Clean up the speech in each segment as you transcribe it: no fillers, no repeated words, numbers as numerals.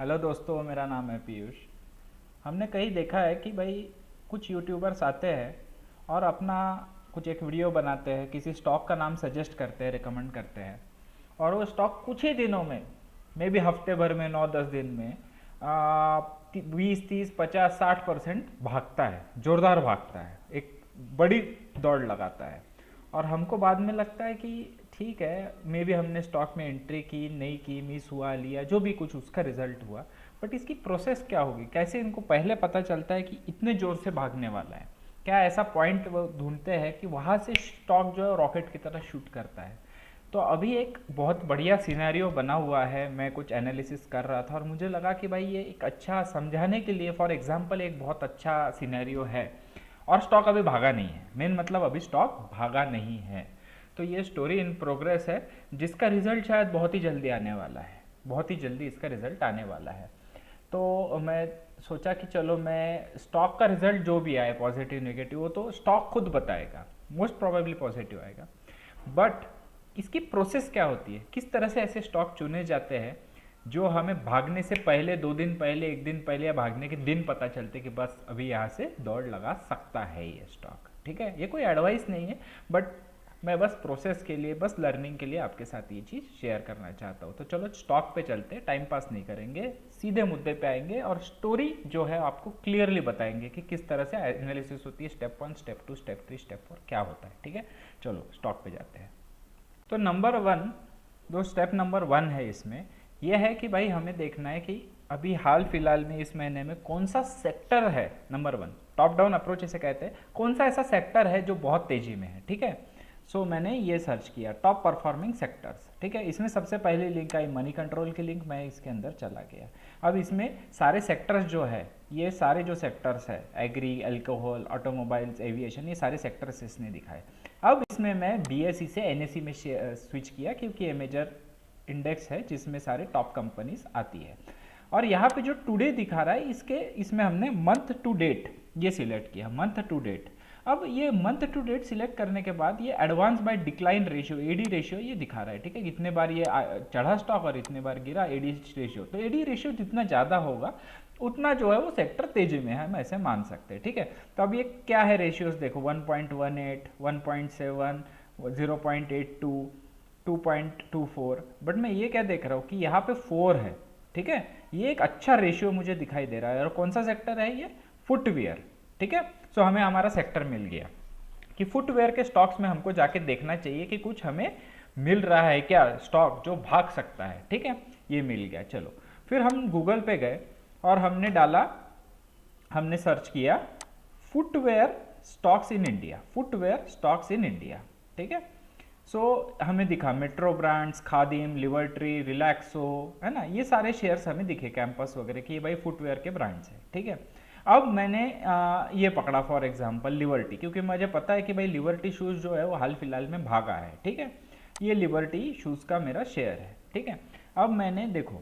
Hello दोस्तों, मेरा नाम है पीयूष। हमने कहीं देखा है कि भाई कुछ यूट्यूबर्स आते हैं और अपना कुछ एक वीडियो बनाते हैं, किसी स्टॉक का नाम सजेस्ट करते हैं, रिकमेंड करते हैं, और वो स्टॉक कुछ ही दिनों में, मे बी हफ्ते भर में, 9-10 दिन में 20-30-50-60% भागता है, जोरदार भागता है, एक बड़ी दौड़ लगाता है। और हमको बाद में लगता है कि ठीक है, मे बी हमने स्टॉक में एंट्री की, नहीं की, मिस हुआ, लिया, जो भी कुछ उसका रिजल्ट हुआ, बट इसकी प्रोसेस क्या होगी, कैसे इनको पहले पता चलता है कि इतने जोर से भागने वाला है। क्या ऐसा पॉइंट वो ढूंढते हैं कि वहाँ से स्टॉक जो है रॉकेट की तरह शूट करता है। तो अभी एक बहुत बढ़िया सिनेरियो बना हुआ है, मैं कुछ एनालिसिस कर रहा था और मुझे लगा कि भाई ये एक अच्छा समझाने के लिए, फॉर एग्जांपल, एक बहुत अच्छा सिनेरियो है। और स्टॉक अभी भागा नहीं है, मेन मतलब अभी स्टॉक भागा नहीं है। तो ये स्टोरी इन प्रोग्रेस है, जिसका रिजल्ट शायद बहुत ही जल्दी आने वाला है, बहुत ही जल्दी इसका रिजल्ट आने वाला है। तो मैं सोचा कि चलो मैं स्टॉक का रिजल्ट जो भी आए, पॉजिटिव नेगेटिव, वो तो स्टॉक खुद बताएगा, मोस्ट प्रोबेबली पॉजिटिव आएगा। बट इसकी प्रोसेस क्या होती है, किस तरह से ऐसे स्टॉक चुने जाते हैं जो हमें भागने से पहले, 2 दिन पहले, 1 दिन पहले, या भागने के दिन पता चलते कि बस अभी यहाँ से दौड़ लगा सकता है ये स्टॉक। ठीक है, ये कोई एडवाइस नहीं है, बट मैं बस प्रोसेस के लिए, बस लर्निंग के लिए आपके साथ ये चीज़ शेयर करना चाहता हूँ। तो चलो स्टॉक पे चलते हैं, टाइम पास नहीं करेंगे, सीधे मुद्दे पे आएंगे और स्टोरी जो है आपको क्लियरली बताएंगे कि किस तरह से एनालिसिस होती है, स्टेप 1, स्टेप 2, स्टेप 3, स्टेप 4 क्या होता है। ठीक है, चलो स्टॉक पे जाते हैं। तो नंबर 1, जो स्टेप नंबर 1 है इसमें, यह है कि भाई हमें देखना है कि अभी हाल फिलहाल में, इस महीने में कौन सा सेक्टर है। नंबर 1, टॉप डाउन अप्रोच इसे कहते हैं, कौन सा ऐसा सेक्टर है जो बहुत तेजी में है। ठीक है, सो मैंने ये सर्च किया टॉप परफॉर्मिंग सेक्टर्स। ठीक है, इसमें सबसे पहले लिंक आई मनी कंट्रोल की लिंक, मैं इसके अंदर चला गया। अब इसमें सारे सेक्टर्स जो है, ये सारे जो सेक्टर्स है, एग्री, अल्कोहल, ऑटोमोबाइल्स, एविएशन, ये सारे सेक्टर्स इसने दिखाए। अब इसमें मैं बीएसई से एनएसई में स्विच किया, क्योंकि ये मेजर इंडेक्स है जिसमें सारे टॉप कंपनीज आती है। और यहाँ पे जो टुडे दिखा रहा है, इसमें हमने मंथ टू डेट ये सिलेक्ट किया, मंथ टू डेट। अब ये मंथ टू डेट सिलेक्ट करने के बाद ये advance by decline ratio, AD ratio, ये दिखा रहा है। ठीक है, कितने बार ये चढ़ा स्टॉक और इतने बार गिरा, एडी रेशियो। तो एडी रेशियो जितना ज़्यादा होगा उतना जो है वो सेक्टर तेजी में है, हम ऐसे मान सकते हैं। ठीक है, तो अब ये क्या है रेशियोज देखो, 1.18, 1.7, 0.82, 2.24। बट मैं ये क्या देख रहा हूँ कि यहाँ पे 4 है। ठीक है, ये एक अच्छा रेशियो मुझे दिखाई दे रहा है। और कौन सा सेक्टर है ये? फुटवेयर। ठीक है, सो हमें हमारा सेक्टर मिल गया कि फुटवेयर के स्टॉक्स में हमको जाके देखना चाहिए कि कुछ हमें मिल रहा है क्या, स्टॉक जो भाग सकता है। ठीक है, ये मिल गया। चलो फिर हम गूगल पे गए और हमने डाला, हमने सर्च किया footwear stocks in India, footwear stocks in India. ठीक है, सो हमें दिखा मेट्रो ब्रांड्स, खादिम, लिबर्टी, रिलैक्सो, है ना, ये सारे शेयर्स हमें दिखे, कैंपस वगैरह की, ये भाई फुटवेयर के ब्रांड्स हैं। ठीक है, अब मैंने ये पकड़ा फॉर एग्जांपल लिबर्टी, क्योंकि मुझे पता है कि भाई लिबर्टी शूज़ जो है वो हाल फिलहाल में भागा है। ठीक है, ये लिबर्टी शूज़ का मेरा शेयर है। ठीक है, अब मैंने देखो,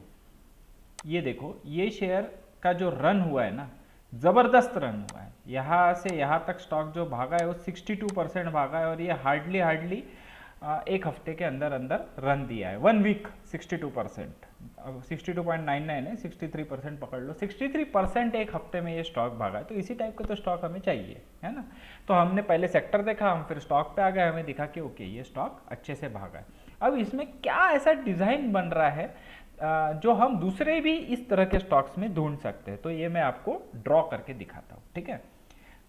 ये देखो, ये शेयर का जो रन हुआ है ना, ज़बरदस्त रन हुआ है। यहाँ से यहाँ तक स्टॉक जो भागा है वो 62% भागा है, और ये हार्डली एक हफ्ते के अंदर अंदर रन दिया है। 1 वीक 62%, अब 62.99 है, 63% पकड़ लो, 63% एक हफ्ते में ये स्टॉक भागा है। तो इसी टाइप का तो स्टॉक हमें चाहिए, है ना। तो हमने पहले सेक्टर देखा, हम फिर स्टॉक पे आ गए, हमें दिखा कि ओके ये स्टॉक अच्छे से भागा है। अब इसमें क्या ऐसा डिज़ाइन बन रहा है जो हम दूसरे भी इस तरह के स्टॉक्स में ढूंढ सकते हैं। तो ये मैं आपको ड्रॉ करके दिखाता हूँ। ठीक है,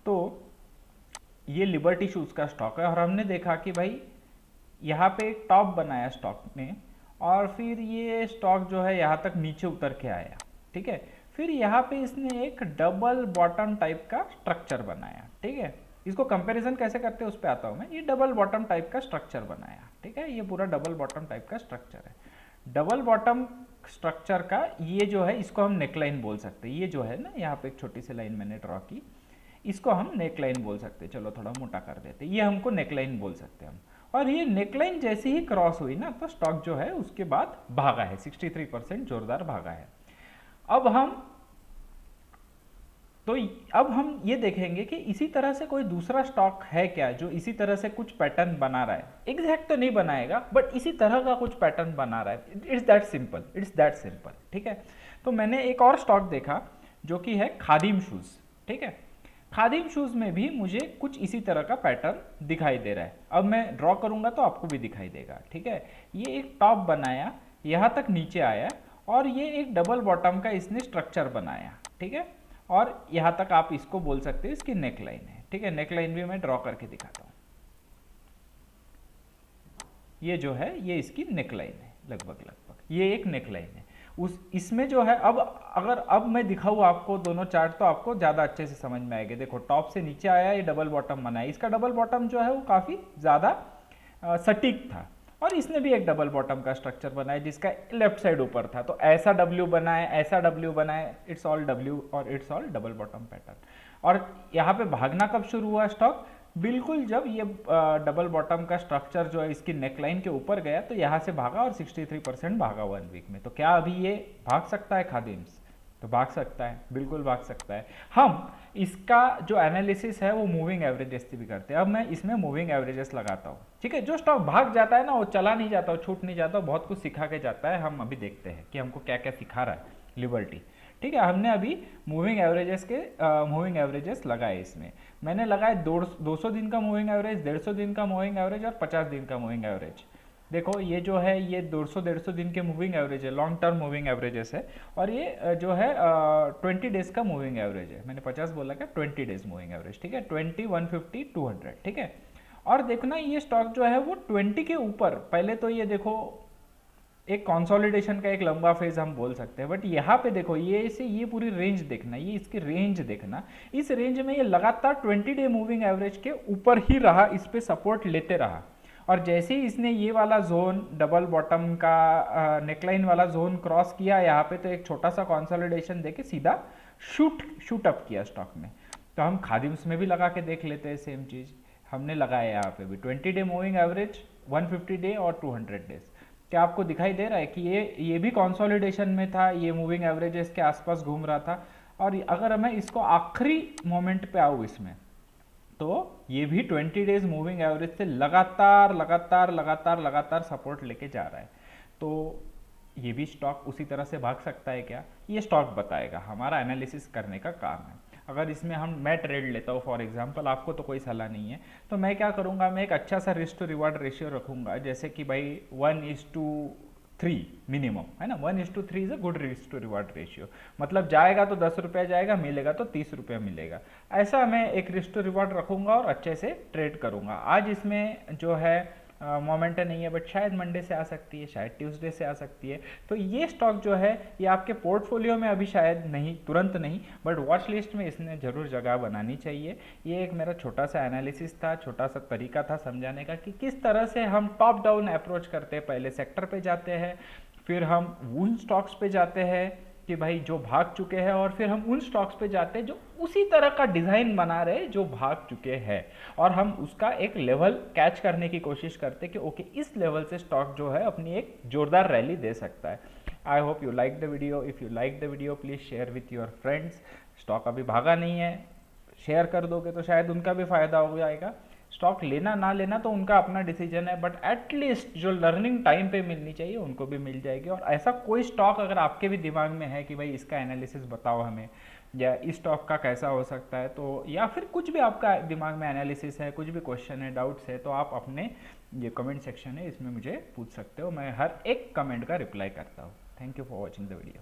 तो ये लिबर्टी शूज़ का स्टॉक है, और हमने देखा कि भाई यहाँ पे एक टॉप बनाया स्टॉक ने, और फिर ये स्टॉक जो है यहाँ तक नीचे उतर के आया। ठीक है, फिर यहाँ पे इसने एक डबल बॉटम टाइप का स्ट्रक्चर बनाया। ठीक है, इसको कंपैरिजन कैसे करते हैं उस पर आता हूँ मैं। ये डबल बॉटम टाइप का स्ट्रक्चर बनाया। ठीक है, ये पूरा डबल बॉटम टाइप का स्ट्रक्चर है। डबल बॉटम स्ट्रक्चर का ये जो है, इसको हम नेकलाइन बोल सकते हैं। ये जो है ना, यहाँ पे एक छोटी सी लाइन मैंने ड्रॉ की, इसको हम नेकलाइन बोल सकते हैं। चलो थोड़ा मोटा कर देते हैं, ये हमको नेकलाइन बोल सकते हैं हम। और ये नेकलाइन जैसे ही क्रॉस हुई ना, तो स्टॉक जो है उसके बाद भागा है, 63% जोरदार भागा है। अब हम तो अब हम ये देखेंगे कि इसी तरह से कोई दूसरा स्टॉक है क्या जो इसी तरह से कुछ पैटर्न बना रहा है। एग्जैक्ट तो नहीं बनाएगा बट इसी तरह का कुछ पैटर्न बना रहा है। It's that simple, it's that simple, ठीक है। तो मैंने एक और स्टॉक देखा जो कि है खादिम शूज़, ठीक है। खादिम शूज़ में भी मुझे कुछ इसी तरह का पैटर्न दिखाई दे रहा है। अब मैं ड्रॉ करूंगा तो आपको भी दिखाई देगा, ठीक है। ये एक टॉप बनाया, यहाँ तक नीचे आया और ये एक डबल बॉटम का इसने स्ट्रक्चर बनाया, ठीक है। और यहाँ तक आप इसको बोल सकते हैं इसकी नेक लाइन है, ठीक है। नेक लाइन भी मैं ड्रॉ करके दिखाता हूँ। ये जो है ये इसकी नेक लाइन है, लगभग ये एक नेक लाइन है। इसमें जो है अब मैं दिखाऊँ आपको दोनों चार्ट तो आपको ज़्यादा अच्छे से समझ में आएगा। देखो टॉप से नीचे आया, ये डबल बॉटम बना है। इसका डबल बॉटम जो है वो काफ़ी ज़्यादा सटीक था और इसने भी एक डबल बॉटम का स्ट्रक्चर बनाया जिसका लेफ्ट साइड ऊपर था। तो ऐसा डब्ल्यू बनाए, ऐसा डब्ल्यू बनाए, इट्स ऑल डब्ल्यू और it's all double bottom pattern. और यहाँ पे भागना कब शुरू हुआ स्टॉक? बिल्कुल जब ये डबल बॉटम का स्ट्रक्चर जो है इसकी नेकलाइन के ऊपर गया तो यहाँ से भागा और 63% भागा 1 वीक में। तो क्या अभी ये भाग सकता है खादिम्स? तो भाग सकता है, बिल्कुल भाग सकता है। हम इसका जो एनालिसिस है वो मूविंग एवरेजेस से भी करते हैं। अब मैं इसमें मूविंग एवरेजेस लगाता हूँ, ठीक है। जो स्टॉक भाग जाता है ना वो चला नहीं जाता, वो छूट नहीं जाता, बहुत कुछ सिखा के जाता है। हम अभी देखते हैं कि हमको क्या क्या सिखा रहा है लिबर्टी, ठीक है। हमने अभी मूविंग एवरेजेस लगाए। इसमें मैंने लगाए 200 दिन का मूविंग एवरेज, 150 दिन का मूविंग एवरेज और 50 दिन का मूविंग एवरेज। देखो ये जो है ये 200-150 दिन के मूविंग एवरेज है, लॉन्ग टर्म मूविंग एवरेजेस है। और ये जो है 20 डेज का मूविंग एवरेज है। मैंने 50 बोला क्या, 20 डेज मूविंग एवरेज, ठीक है। 20, 150, 200, ठीक है। और देखना ये स्टॉक जो है वो 20 के ऊपर, पहले तो ये देखो एक कंसोलिडेशन का एक लंबा फेज हम बोल सकते हैं, बट यहाँ पे देखो ये पूरी रेंज देखना, ये इसकी रेंज देखना। इस रेंज में ये लगातार 20 डे मूविंग एवरेज के ऊपर ही रहा, इस पे सपोर्ट लेते रहा। और जैसे ही इसने ये वाला जोन डबल बॉटम का नेकलाइन वाला जोन क्रॉस किया यहाँ पे, तो एक छोटा सा कंसोलिडेशन देके सीधा शूट अप किया स्टॉक में। तो हम खादिम्स में भी लगा के देख लेते हैं सेम चीज़। हमने लगाया यहाँ पे भी 20 डे मूविंग एवरेज, 150 डे और 200 डेज। क्या आपको दिखाई दे रहा है कि ये भी कंसोलिडेशन में था, ये मूविंग एवरेजेस के आसपास घूम रहा था। और अगर मैं इसको आखिरी मोमेंट पे आऊँ इसमें, तो ये भी 20 डेज मूविंग एवरेज से लगातार सपोर्ट लेके जा रहा है। तो ये भी स्टॉक उसी तरह से भाग सकता है क्या? ये स्टॉक बताएगा, हमारा एनालिसिस करने का काम है। अगर इसमें मैं ट्रेड लेता हूँ फॉर एग्जांपल, आपको तो कोई सलाह नहीं है, तो मैं क्या करूँगा, मैं एक अच्छा सा रिस्क टू रिवार्ड रेशियो रखूँगा। जैसे कि भाई 1:3 मिनिमम है ना, 1:3 is a good risk to reward ratio. मतलब जाएगा तो 10 रुपया जाएगा, मिलेगा तो 30 रुपया मिलेगा। ऐसा मैं एक रिस्क टू रिवार्ड रखूँगा और अच्छे से ट्रेड करूँगा। आज इसमें जो है मोमेंटम नहीं है, बट शायद मंडे से आ सकती है, शायद ट्यूसडे से आ सकती है। तो ये स्टॉक जो है ये आपके पोर्टफोलियो में अभी शायद नहीं, तुरंत नहीं, बट वॉच लिस्ट में इसने ज़रूर जगह बनानी चाहिए। ये एक मेरा छोटा सा एनालिसिस था, छोटा सा तरीका था समझाने का कि किस तरह से हम टॉप डाउन अप्रोच करते हैं। पहले सेक्टर पे जाते हैं, फिर हम उन स्टॉक्स पे जाते हैं कि भाई जो भाग चुके हैं, और फिर हम उन स्टॉक्स पे जाते हैं जो उसी तरह का डिज़ाइन बना रहे जो भाग चुके हैं, और हम उसका एक लेवल कैच करने की कोशिश करते हैं कि ओके इस लेवल से स्टॉक जो है अपनी एक जोरदार रैली दे सकता है। I hope you like the video. If you like the video please share with your friends. Stock अभी भागा नहीं है, शेयर कर दोगे तो शायद उनका भी फ़ायदा हो जाएगा। स्टॉक लेना ना लेना तो उनका अपना डिसीजन है, बट एटलीस्ट जो लर्निंग टाइम पे मिलनी चाहिए उनको भी मिल जाएगी। और ऐसा कोई स्टॉक अगर आपके भी दिमाग में है कि भाई इसका एनालिसिस बताओ हमें, या इस स्टॉक का कैसा हो सकता है, तो या फिर कुछ भी आपका दिमाग में एनालिसिस है, कुछ भी क्वेश्चन है, डाउट्स है, तो आप अपने ये कमेंट सेक्शन है इसमें मुझे पूछ सकते हो। मैं हर एक कमेंट का रिप्लाई करता हूँ। Thank you for watching the video.